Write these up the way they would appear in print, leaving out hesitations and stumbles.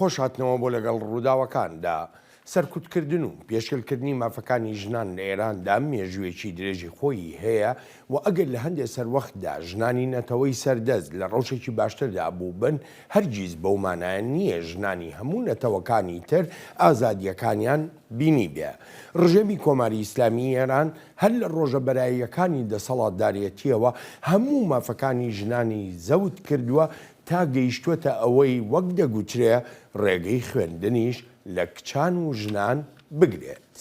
خۆشهاتنەوە بۆ لەگەڵ ڕووداوەکاندا. سەرکوتکردن و پێشکەلکردنی مافەکانی ژنان لە ئێراندا مێژوویەکی درێژی خۆی هەیە و ئەگەر لە هەندێک سەروەختدا ژنانی نەتەوەی سەردەست لە ڕەوشێکی باشتردا بوو بن، هەرگیز بەومانایە نییە ژنانی هەموو نەتەوەکانی تر ئازادیەکانیان بینی بێ. ڕژێمی کۆماری ئیسلامی ئێران هەر لە ڕۆژە بەراییەکانی دەسەڵاتدارەتیەوە هەموو مافەکانی ژنانی زەوت کردووە تا گەیشتووەتە ئەوەی وەک دەگوترێ ڕێگەی خوێندنیش لە کچان و ژنان بگرێت.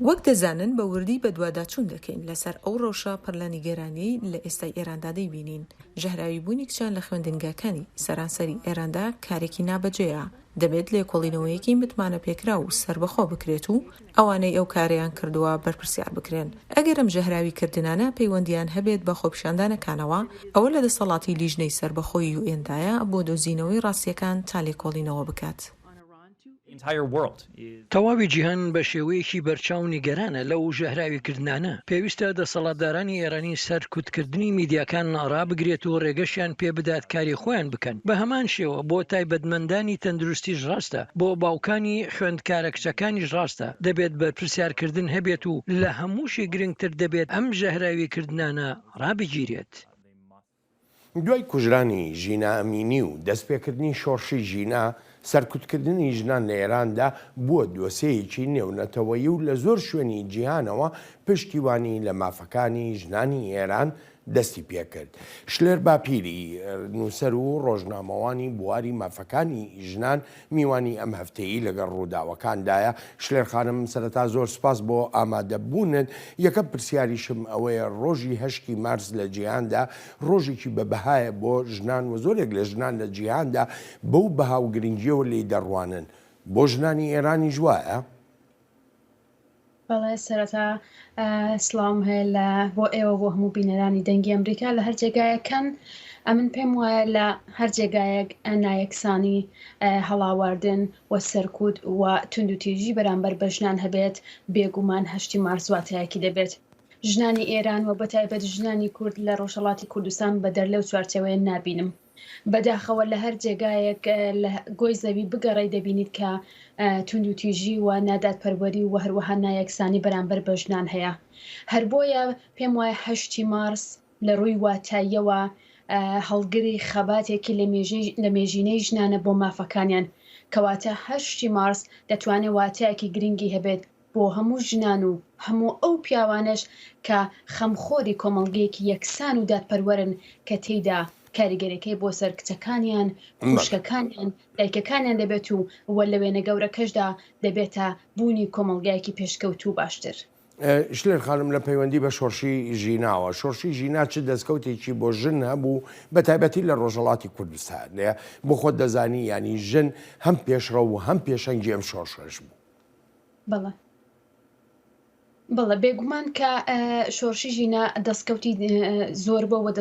وەک دەزانن بە وردی بە دوواداچوون دەکەین لەسەر ئەو ڕۆژە پڕ لە نیگەرانی لە ئێستای ئێراندا دەیبینین. ژەهراوی بوونی کچان لە خوێندنگاکانی سەرانسەری ئێراندا کارێکی نابەجێیە. دەبێت لێکۆڵینەوەیەکی متمانە پێکرا و سربەخۆ بکرێت و ئەوانەی ئەو کاریان کردووە بەرپرسیار بکرێن. ئەگەر ئەم ژەهراوی کردنانە پەیوەندیان هەبێت بە خۆپیشاندانەکانەوە، ئەوە لە دەسەڵاتی لیژنەی سربەخۆی UN-دایە بۆ دۆزینەوەی ڕاستیەکان تا لێکۆڵینەوە بکات. تەواوی جیهان بە شێوەیەکی بەرچاو نیگەرانە لەو ژەهراویکردنانە. پێویستە دەسەڵاتدارانی ئێرانی سەرکوتکردنی میدیاکان ڕابگرێت و ڕێگەشیان پێ بدات کاری خۆیان بکەن. بە هەمان شێوە بۆ تایبەتمەندانی تەندروستیش ڕاستە، بۆ باوکانی خوێندکارە کچەکانیش ڕاستە دەبێت بەرپرسیارکردن هەبێت و لە هەمووشی گرنگتر دەبێت ئەم ژەهراویکردنانە ڕابگیرێت. دوای کوژرانی ژینا ئەمینی و دەستپێکردنی شۆڕشی ژینا، سەرکوتکردنی ژنان لە ئێراندا بووە دۆسەیەکی نێونەتەوەیی و لە زۆر شوێنی جیهانەوە پشتیوانی لە مافەکانی ژنانی ئێران دەستی پێکرد. شلێر باپیری نووسەر و ڕۆژنامەوانی بواری مافەکانی ژنان میوانی ئەم هەفتەیە لەگەڵ ڕووداوەکاندایە. شلێر خانم، سەرەتا زۆر سپاس بۆ ئامادەبوونن. یەکەم پرسیاریشم ئەوەیە ڕۆژی 8 مارس لە جیهاندا ڕۆژێکی بەبەهایە بۆ ژنان و زۆرێک لە ژنان لە جیهاندا بەو بەها و گرنگیەوە لێی دەڕوانن. بۆ ژنانی ئێرانی جوایە؟ بەڵێ، سەرەتا سڵام هەیە بۆ ئێوە بۆ هەموو بینەرانی دەنگی ئەمریکا لە هەر جێگایەکەن. ئەمن پێم وایە لە هەر جێگایەک نایەکسانی هەڵاواردن و سەرکوت و توندوتیژی بەرامبەر بە ژنان هەبێت، بێگومان 8 مارس واتایەکی دەبێت. ژنانی ئێران و بەتایبەت ژنانی کورد لە ڕۆژهەڵاتی کوردستان بە دەرلەو چوارچەوەیە نابینم. بەداخەوە لە هەر جێگایەک لە گۆی زەوی بگەڕی دەبینیت کە توندوتیژی و نادادپەروەری و هەروەها نایەکسانی بەرامبەر بە ژنان هەیە. هەر بۆیە پێم وایە 8 مارس لە ڕووی واتاییەوە هەڵگری خەباتێکی لە مێژینەی ژنانە بۆ مافەکانیان، کەواتە 8 مارس دەتوانێت واتایەکی گرنگی هەبێت بۆ هەموو ژنان و هەموو ئەو پیاوانش کە خەمخۆری کۆمەڵگەیەکی یەکسان و دادپەروەرن کە تێیدا کاریگەریەکەی بۆ سەر کچەکانیان، خوشکەکانیان، دایکەکانیان دەبێت و وە لە وێنە گەورەکەشدا دەبێتە بوونی کۆمەڵگایەکی پێشکەوت و باشتر. شلێر خانم، لە پەیوەندی بە شۆڕشی ژیناوە، شۆڕشی ژینا چ دەستکەوتێکی بۆ ژن هەبوو بە تایبەتی لە ڕۆژهەڵاتی کوردستان لێ بۆ خۆت دەزانی ینی ژن هەم پێشڕە و هەم پێشەنگی ئەم شۆڕشەش بوو. بەڵێ، بێگومان کە شۆڕشی ژینا دەستکەوتی زۆر بۆەوە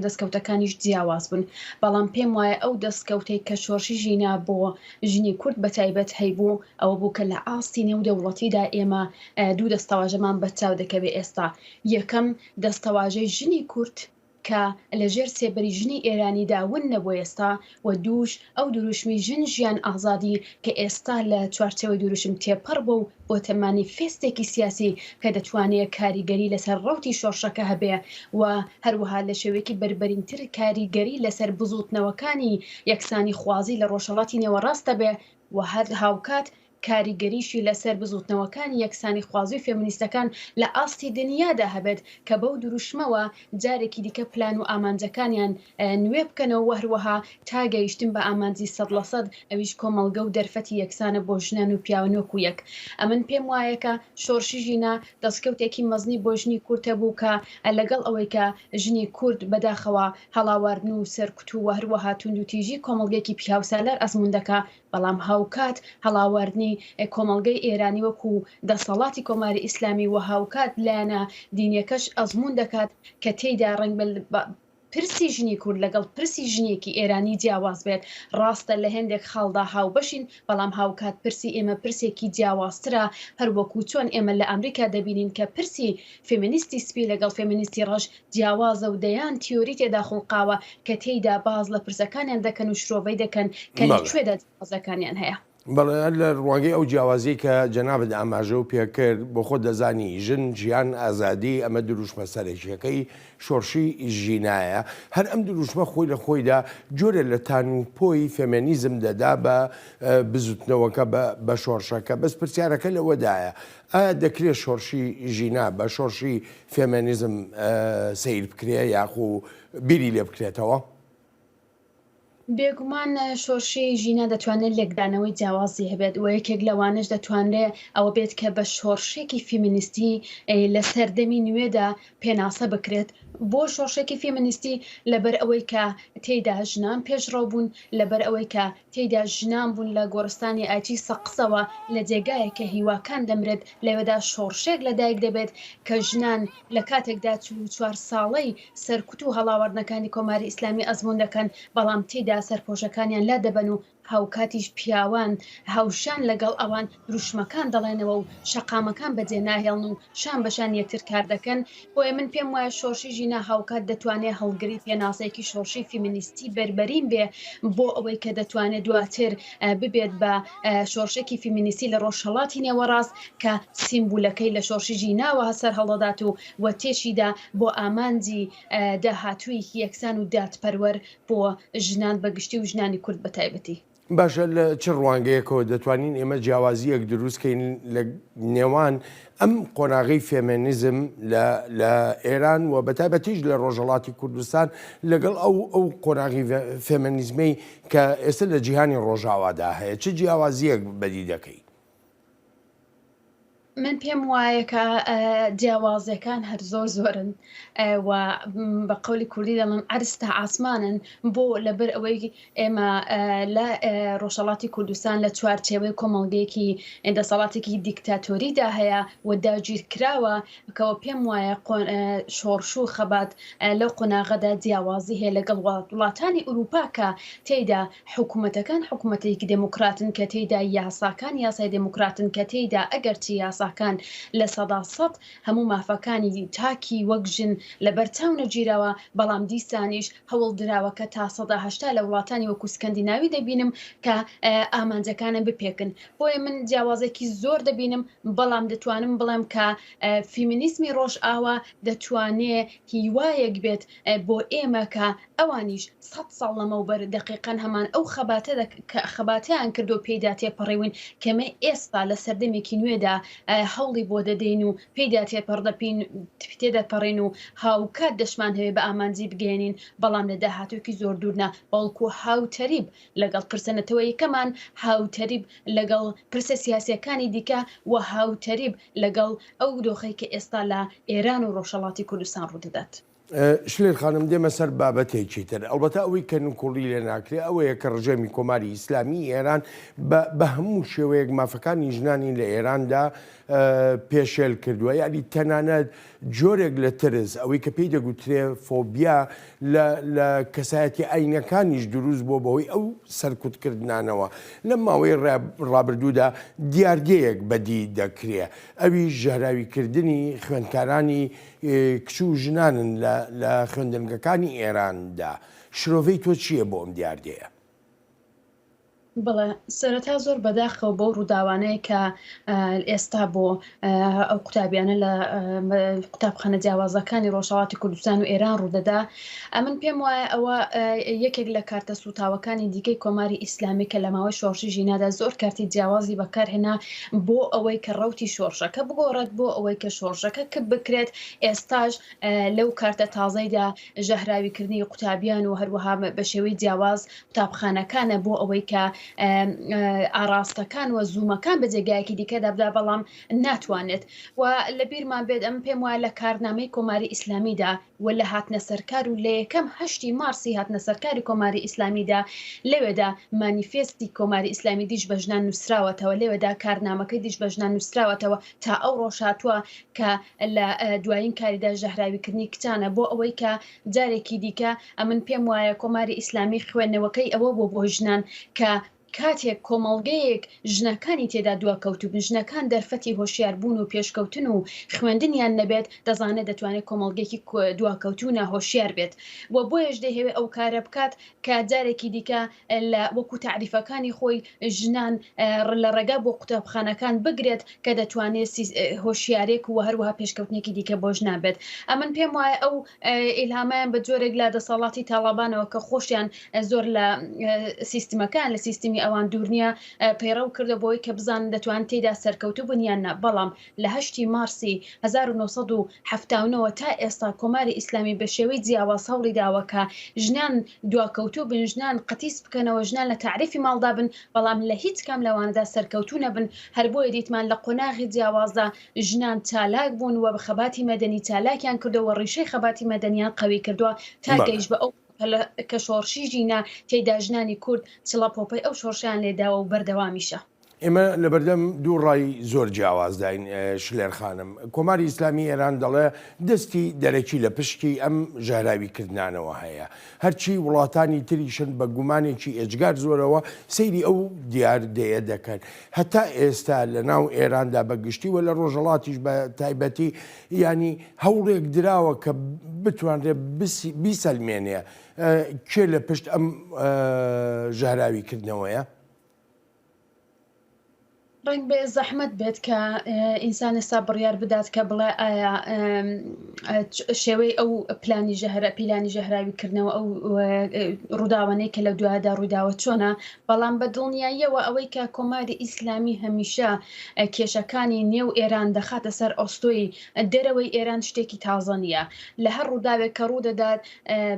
دەستکەوتەکانیش جیاواز بوون، بەڵام پێم وایە ئەو دەستکەوتەی کە شۆڕشی ژینا بۆ ژنی کورد بەتایبەت هەیبوو ئەوە بوو کە لە ئاستی نێودەوڵەتیدا ئێمە دوو دەستەواژەمان بەرچاو دەکەوێت ئێستا. یەکەم دەستەواژەی ژنی کورد کە لەژێر سێبەری ژنی ئێرانیدا ون نەبوو ئێستا، و دووش ئەو دروشمی ژن ژیان ئازادی کە ئێستا لە چوارچەوەی دروشم تێپەڕ بوو بۆ تەمانی فێستێکی سیاسی کە دەتوانێت کاریگەری لەسەر ڕەوتی شۆڕشەکە هەبێ و هەروەها لە شێوەیەکی بربەرینتر کاریگەری لەسەر بزوتنەوەکانی یەکسانی خوازی لە ڕۆژهەڵاتی نێوەڕاستە بێ و هەر هاوکات کاریگەریشی لەسەر بزوتنەوەکانی یەکسانی خوازی فێمینیستەکان لە ئاستی دنیادا هەبێت کە بەو دروشمەوە جارێکی دیکە پلان و ئامانجەکانیان نوێ بکەنەوە و هەروەها تا گەیشتن بە ئامانجی 100% ئەویش کۆمەڵگە و دەرفەتی یەکسانە بۆ ژنان و پیاوەنۆک و یەک. ئەمن پێم وایە کە شۆڕشی ژینا دەستکەوتێکی مەزنی بۆ ژنی کورتە بوو کە لەگەڵ ئەوەی کە ژنی کورد بەداخەوە هەڵاواردن و سەرکوت و هەروەها توندوتیژی کۆمەڵگەیەکی پیاوسالار ئەزموون دەکا، بەڵام هاوکات هەڵاواردنی کۆمەڵگەی ئێرانی وەکو دەسەڵاتی کۆماری ئیسلامی و هاوکات لایەنە دینیەکەش ئەزموون دەکات کە تێیدا ڕنگ پرسی ژنی کورد لەگەڵ پرسی ژنێکی ئێرانی جیاواز بێت ڕاستە لە هێندێک خاڵدا هاوبەشین بەڵام هاوکات پرسی ئێمە پرسێکی جیاوازترە هەروەکو چۆن ئێمە لە ئەمریکا دەبینین کە پرسی فێمینیستی سپی لەگەڵ فێمینیستی ڕەش جیاوازە و دەیان تیۆری تێدا خوڵقاوە کە تێیدا باز لە پرسەکانیان دەکەن و شرۆڤەی دەکەن کە لەکوێدا جیاوازەکانیان هەیە. بەڵێ لە ڕوانگەی ئەو جیاوازی کە جەنابەت ئاماژە و پێکرد بۆ خۆ دەزانی ژن ژیان ئازادی ئەمە دروشمە سەرێکیەکەی شۆرشی ژینایە هەر ئەم دروشمە خۆی لە خۆیدا جۆرە لە تانوپۆی فێمەنیزم دەدا بە بزوتنەوەکە بە شۆرشەکە بەس پرسیارەکە لەوەدایە ئایا دەکرێت شۆرشی ژینا بە شۆرشی فێمەنیزم سیر بکرێ یاخو بیری لێ بکرێتەوە؟ بێگومان شۆرشی ژینە دەتوانێت لێکدانەوەی جیاوازی هەبێت و یەکێک لەوانش دەتوانرێت ئەوە بێت کە بە شۆرشێکی فیمینیستی لە سەردەمی نوێدا پێناسە بکرێت بۆ شۆرشێکی فیمینیستی لەبەر ئەوەی کە تێیدا ژنان پێشڕەو بوون لەبەر ئەوەی کە تێیدا ژنان بوون لە گۆڕستانی ئاچی سەقسەوە لە جێگایەکە هیواکان دەمرێت لەوێدا شۆرشێک لەدایک دەبێت کە ژنان لە کاتێکدا 4 ساڵەی سەرکوت و هەڵاوەردنەکانی کۆماری ئیسلامی ئەزمون دەکەن بەڵام تێیدا سەرپۆشەکانیان لا دەبەن و هاوکاتیش پیاوان هاوشان لەگەڵ ئەوان دروشمەکان دەڵێنەوە و شەقامەکان بەجێ ناهێڵن و شان بەشان یەکتر کار دەکەن بۆیە من پێم وایە شۆرشی ژینە هاوکات دەتوانێت هەڵگری پێناسەیەکی شۆرشی فیمینیستی بربەرین بێ بۆ ئەوەی کە دەتوانێت دواتر ببێت بە شۆرشێکی فیمینیستی لە ڕۆژهەڵاتی نێوەڕاست کە سیمبولەکەی لە شۆرشی ژیناوە هەسەر هەڵدەدات و تێشیدا بۆ ئامانجی داهاتوویەکی یەکسان و دادپەروەر بۆ ژنان بەگشتی و ژنانی کورد بەتایبەتی. باشە لە چ ڕوانگەیەکەوە دەتوانین ئێمە جیاوازیەک دروستکەین لە نێوان ئەم قۆناغی فێمەنیزم لە ئێران و بەتایبەتیش لە ڕۆژهەڵاتی کوردستان لەگەڵ ئەو قۆناغی فێمەنیزمەی کە ئێستا لە جیهانی ڕۆژاوادا هەیە چه جیاوازیەک بەدی دەکەی؟ من پێم وایە کە جیاوازەکان هەر زۆرن و بە قەولی کوردی دەڵم عەرزتە ئاسمانن بۆ لەبەر ئەوەی ئێمە لە ڕۆژهەڵاتی کوردستان لە چوارچێوەی کۆمەڵگەیەکی دەسەڵاتێکی دیکتاتۆریدا هەیە و داگیرکراوە کەەوە پێم وایە شۆرش و خەبات لەو قۆناغەدا جیاوازی هەیە لەگەڵ وڵاتانی ئوروپا کە تێیدا حکوومەتەکان حکوومەتێکی دموکراتن کە تێیدا یاساکان یاسای دموکراتن کە تێیدا ئەگەرچی یاساکان لە سەدا سەد هەموو مافەکانی تاکی وەک ژن لەبەر چاو نەگیرەوە بەڵام دیسانیش هەوڵ دراوە کە تا سەدا هەشتا لە وڵاتانی وەکو سکەندیناوی دەبینم کە ئامانجەکانە بپێکن بۆیە من جیاوازێکی زۆر دەبینم بەڵام دەتوانم بڵێم کە فیمینیزمی ڕۆژ ئاوا دەتوانێت هیوایەک بێت بۆ ئێمە کە ئەوانیش 100 ساڵ لەمەوبەر دقیقەن هەمان ئەو خەباتیان کردو پێیدا تێپەڕێوین کەمە ئێستا لە سەردەمێکی نوێدا هەوڵی بۆ دەدەین و پێیدا تێدەپەڕین و هاوکات دەشمان هەیە بە ئامانجی بگەێنین بەڵام لە داهاتووکی زۆر دوورنا بەڵکو هاوتەریب لەگەڵ پرسەنەتەوەی یەکەمان هاوتەریب لەگەڵ پرسە سیاسیەکانی دیکە و هاوتەریب لەگەڵ ئەو دۆخەی کە ئێستا لە ئێران و ڕۆژهەڵاتی کوردستان ڕوودەدات. شلێر خانم دێمە سەر بابەتێکی تر ئەلبەتە ئەوەی کە نوکوڵی لێ ناکرێ ئەوەیە کە ڕژێمی کۆماری ئیسلامی ئێران بە هەموو شێوەیەک مافەکانی ژنانی لە ئێراندا پێشێل کردووە یعنی تەنانەت جۆرێک لە ترس ئەوەی کە پێی دەگوترێ فۆبیا لە کەسایەتی ئاینەکانیش دروست بۆ بەهۆی ئەو سەرکوتکردنانەوە لەم ماوەی ڕابردوودا دیارگەیەک بەدی دەکرێ ئەوی ژەهراویکردنی خوێندکارانی کچ و ژنانن لە خوێندنگەکانی ئێراندا شرۆڤەی تۆ چییە بۆ ئەم دیارگەیە؟ بڵێ سەرەتا زۆر بەداخەوە بۆ ڕووداوانەیە کە ئێستا بۆ ئەو قوتابیانە لە قوتابخانە جیاوازەکانی ڕۆژهەڵاتی کوردستان و ئێران ڕوودەدا ئەمن پێم وایە ئەوە یەکێک لە کارتە سوتاوەکانی دیکەی کۆماری ئیسلامی کە لە ماوەی شۆرشی ژینادا زۆر کارتی جیاوازی بەکارهێنا بۆ ئەوەی کە ڕەوتی شۆرشەکە بگۆڕێت بۆ ئەوەی کە شۆرشەکە کرد بکرێت ئێستاش لەو کارتە تازەیدا ژەهراویکردنی قوتابیان و هەروەها بە شێوەی جیاواز قوتابخانەکانە بۆ ئەوەی کە ئاراستەکان و زوومەکان بە جێگایەکی دیکەدا بدا بەڵام ناتوانێت و لە بیرمان بێت ئەم پێم وایە لە کارنامەی کۆماری ئیسلامیدا و لە هاتنە سەرکار و لە یەکەم 8 مارسی هاتنە سەرکاری کۆماری ئیسلامیدا لەوێدا مانیفێستی کۆماری ئیسلامی دیش بە ژنان نووسراوەتەوە لەوێدا کارنامەکەی دیش بە ژنان نووسراوەتەوە تا ئەو ڕۆژ هاتووە کە لە دوایین کاریدا ژەهراویکردنی کچانە بۆ ئەوەی کە جارێکی دیکە ئەمن پێم وایە کۆماری ئیسلامی خوێندنەوەکەی ئەوە بۆ ژنان کە کاتێک کۆمەڵگەیەک ژنەکانی تێدا دواکەوتو بن ژنەکان دەرفەتی هۆشیاربوون و پێشکەوتن و خوێندنیان نەبێت دەزانێت دەتوانێت کۆمەڵگەیەکی دواکەوتونە هۆشیار بێت و بۆیش دەهێوێت ئەو کارە بکات کە جارێکی دیکە لە وەکو تعریفەکانی خۆی ژنان لە ڕێگا بۆ قوتابخانەکان بگرێت کە دەتوانێت هۆشیارێک و هەروەها پێشکەوتنێکی دیکە بۆ ژنا بێت ئەمن پێم وایە ئەو ئیلهامیان بە جۆرێک لە دەسەڵاتی تاڵابانەوە کە خۆشیان زۆر لە سیستمەکان لە سیستمی ئەوان دوور نییە پەیڕەو کردە بۆی کە بزانن دەتوان تێدا سەرکەوتو بنیاننا بەڵام لە 8 مارسی 1970 تا ئێستا کۆماری ئیسلامی بە شێوەی جیاواز هەوڵی داوە کە ژنان دواکەوتو بن ژنان قەتیس بکەنەوە ژنان لە تعریفی ماڵدا بن بەڵام لە هیچ کام لەوانەدا سەرکەوتو نەبن هەر بۆیە دیتمان لە قۆناغی جیاوازدا ژنان چالاک بوون و بە خەباتی مەدەنی چالاکیان کردەوە ڕیشەی خەباتی مەدەنیان قەوی کردووە تا گەیشت بە ئەو کە شۆڕشی ژینە تێیدا ژنانی کورد چڵە پۆپەی ئەو شۆڕشیان لێداوە و بەردەوامیشە. ئێمە لە بەردەم دوو ڕای زۆر جیاوازداین شلێر خانم کۆماری ئیسلامی ئێران دەڵێ دەستی دەرەکی لە پشتی ئەم ژاراویکردنانەوە هەیە هەرچی وڵاتانی تریشن بە گومانێکی ئێجگار زۆرەوە سەیری ئەو دیاردەیە دەکەن هەتا ئێستا لە ناو ئێراندا بەگشتی و لە ڕۆژەڵاتیش بە تایبەتی ینی هەوڵێک دراوە کە بتوانرێت بیسەلمێنێ کێ لە پشت ئەم ژاراویکردنەوەیە؟ ڕنگ بێ زەحمەت بێت کە ئینسان ئێستا بڕیار بدات کە بڵێ ئایا شێوەی ئەو پلانی ژەهراویکردنەوە ئەو ڕووداوانەی کە لە دوایدا ڕووداوە چۆنە بەڵام بە دڵنیاییەوە ئەوەی کە کۆماری ئیسلامی هەمیشە کێشەکانی نێو ئێران دەخاتە سەر ئۆستۆی دەرەوەی ئێران شتێکی تازە نییە لە هەر ڕووداوێک کە ڕوودەدات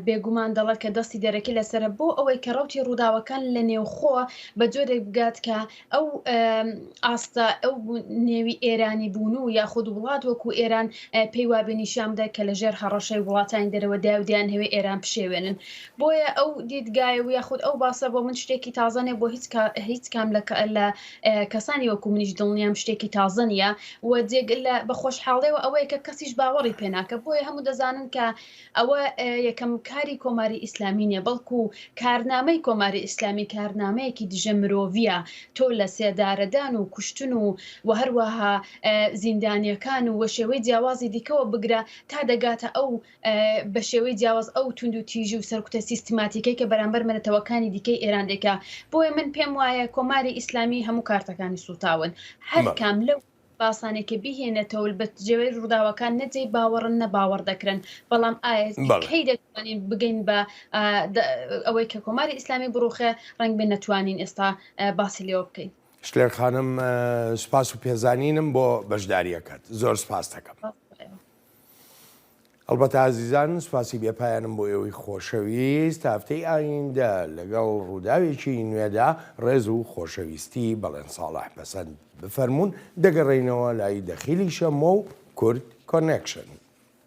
بێگومان دەڵێت کە دەستی دەرەکی لەسرە بۆ ئەوەی کە ڕەوتی ڕووداوەکان لە نێوخۆ بە جۆرێک بگات کە ئەو ئاستا ئەو نێوی ئێرانی بوون و یاخود وڵات وەکو ئێران پێی وابێ نیشامدا کە لەژێر هەڕەشەی وڵاتانی دەرەوە داودیان هەوێ ئێران پشێوێنن بۆیە ئەو دیدگایە و یاخود ئەو باسە بۆ من شتێکی تازانێ بۆ هیچ کام لە کەسانی وەکو منیش دڵنیام شتێکی تازە نیە و جێگەل لە بەخۆشحاڵیەوە ئەوەیە کە کەسیش باوەڕی پێناکە بۆیە هەموو دەزانن کە ئەوە یەکەم کاری کۆماری ئیسلامی نیە بەڵکو کارنامەی کۆماری ئیسلامی کارنامەیەکی دژە مرۆڤیە تۆ لە سێدارەدان و کوشتن و هەروەها زیندانیەکان و وە شێوەی جیاوازی دیکەوە بگرە تا دەگاتە ئەو بە شێوەی جیاواز ئەو تونند و تیژی و سەرکوتە سیستماتیکەی کە بەرامبەر مەرەتەوەکانی دیکەی ئێران دێکا بۆیە من پێم وایە کۆماری ئیسلامی هەموو کارتەکانی سوتاون هەر کام لەو باسانێکە بیهێنێتەوە بە جێوەی ڕووداوەکان نەجێی باوەڕن نەباوەڕ دەکرن بەڵام ئایا کەی دەتوانین بگەین بە ئەوەی کە کۆماری ئیسلامی بڕوخێ ڕەنگ بێ نەتوانین ئێستا باسی لێوە بکەین. شلێر خانم سپاس و پێزانینم بۆ بەشداریەکەت زۆر سپاس دەکەم. ئەلبەتە عزیزان سوپاسی بێپایانم بۆ ئێوەی خۆشەویست هەفتەی ئایندە لەگەڵ ڕووداوێکی نوێدا ڕێز و خۆشەویستی بەڵێن ساڵح پەسەند بفەرمونون دەگەڕێینەوە لای دەخیلی شەمۆ و کورد کۆنێکشن.